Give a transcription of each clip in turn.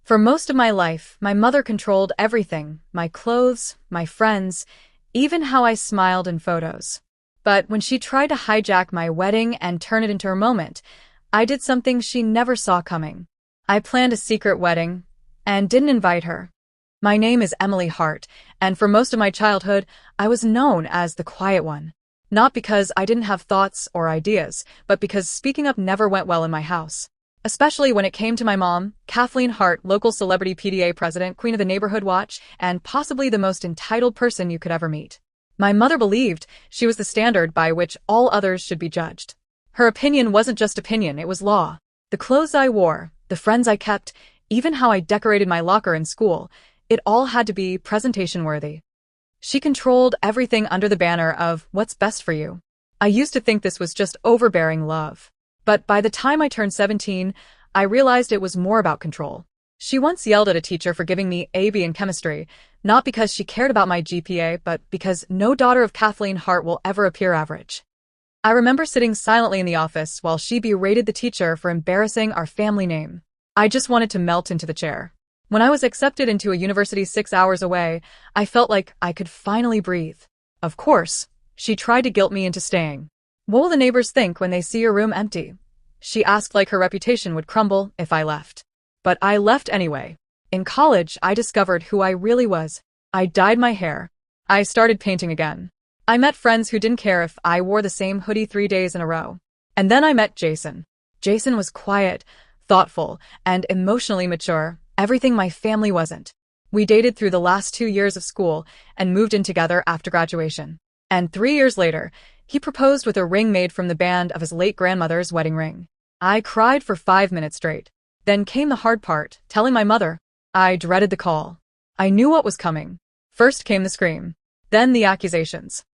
For most of my life, my mother controlled everything, my clothes, my friends, even how I smiled in photos. But when she tried to hijack my wedding and turn it into her moment, I did something she never saw coming. I planned a secret wedding and didn't invite her. My name is Emily Hart, and for most of my childhood, I was known as the quiet one. Not because I didn't have thoughts or ideas, but because speaking up never went well in my house. Especially when it came to my mom, Kathleen Hart, local celebrity PTA president, queen of the neighborhood watch, and possibly the most entitled person you could ever meet. My mother believed she was the standard by which all others should be judged. Her opinion wasn't just opinion, it was law. The clothes I wore, the friends I kept, even how I decorated my locker in school, it all had to be presentation-worthy. She controlled everything under the banner of what's best for you. I used to think this was just overbearing love. But by the time I turned 17, I realized it was more about control. She once yelled at a teacher for giving me a B in chemistry, not because she cared about my GPA, but because no daughter of Kathleen Hart will ever appear average. I remember sitting silently in the office while she berated the teacher for embarrassing our family name. I just wanted to melt into the chair. When I was accepted into a university 6 hours away, I felt like I could finally breathe. Of course, she tried to guilt me into staying. What will the neighbors think when they see your room empty? She asked like her reputation would crumble if I left. But I left anyway. In college, I discovered who I really was. I dyed my hair. I started painting again. I met friends who didn't care if I wore the same hoodie 3 days in a row. And then I met Jason. Jason was quiet, thoughtful, and emotionally mature, everything my family wasn't. We dated through the last 2 years of school and moved in together after graduation. And 3 years later, he proposed with a ring made from the band of his late grandmother's wedding ring. I cried for 5 minutes straight. Then came the hard part, telling my mother. I dreaded the call. I knew what was coming. First came the scream. Then the accusations.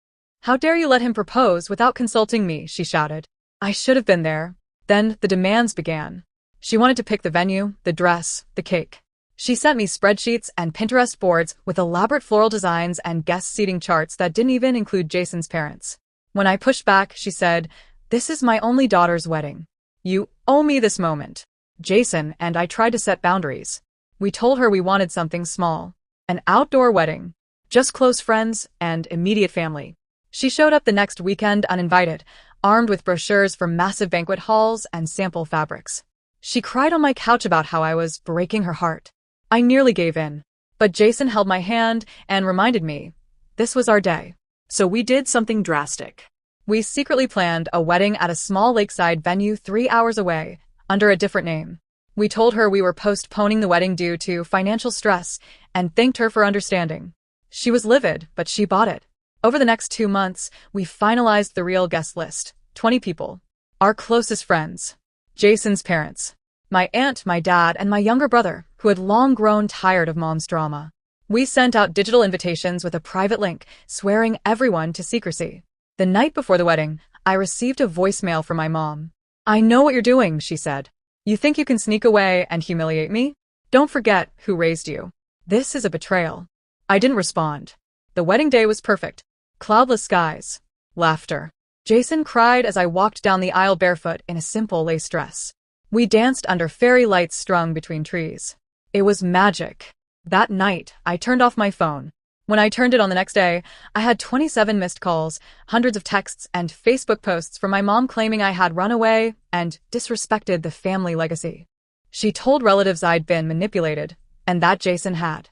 "How dare you let him propose without consulting me?" she shouted. I should have been there. Then the demands began. She wanted to pick the venue, the dress, the cake. She sent me spreadsheets and Pinterest boards with elaborate floral designs and guest seating charts that didn't even include Jason's parents. When I pushed back, she said, "This is my only daughter's wedding. You owe me this moment." Jason and I tried to set boundaries. We told her we wanted something small. An outdoor wedding. Just close friends and immediate family. She showed up the next weekend uninvited, armed with brochures for massive banquet halls and sample fabrics. She cried on my couch about how I was breaking her heart. I nearly gave in. But Jason held my hand and reminded me, this was our day. So we did something drastic. We secretly planned a wedding at a small lakeside venue 3 hours away, under a different name. We told her we were postponing the wedding due to financial stress and thanked her for understanding. She was livid, but she bought it. Over the next 2 months, we finalized the real guest list, 20 people. Our closest friends. Jason's parents. My aunt, my dad, and my younger brother, who had long grown tired of mom's drama. We sent out digital invitations with a private link, swearing everyone to secrecy. The night before the wedding, I received a voicemail from my mom. "I know what you're doing," she said. "You think you can sneak away and humiliate me? Don't forget who raised you. This is a betrayal." I didn't respond. The wedding day was perfect. Cloudless skies. Laughter. Jason cried as I walked down the aisle barefoot in a simple lace dress. We danced under fairy lights strung between trees. It was magic. That night, I turned off my phone. When I turned it on the next day, I had 27 missed calls, hundreds of texts, and Facebook posts from my mom claiming I had run away and disrespected the family legacy. She told relatives I'd been manipulated, and that Jason had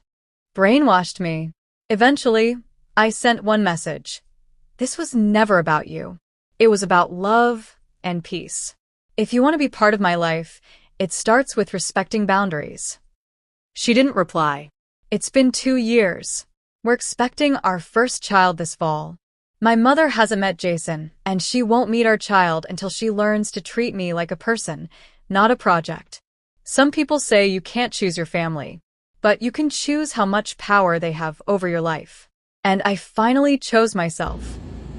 brainwashed me. Eventually, I sent one message. This was never about you. It was about love and peace. If you want to be part of my life, it starts with respecting boundaries. She didn't reply. It's been 2 years. We're expecting our first child this fall. My mother hasn't met Jason, and she won't meet our child until she learns to treat me like a person, not a project. Some people say you can't choose your family, but you can choose how much power they have over your life. And I finally chose myself.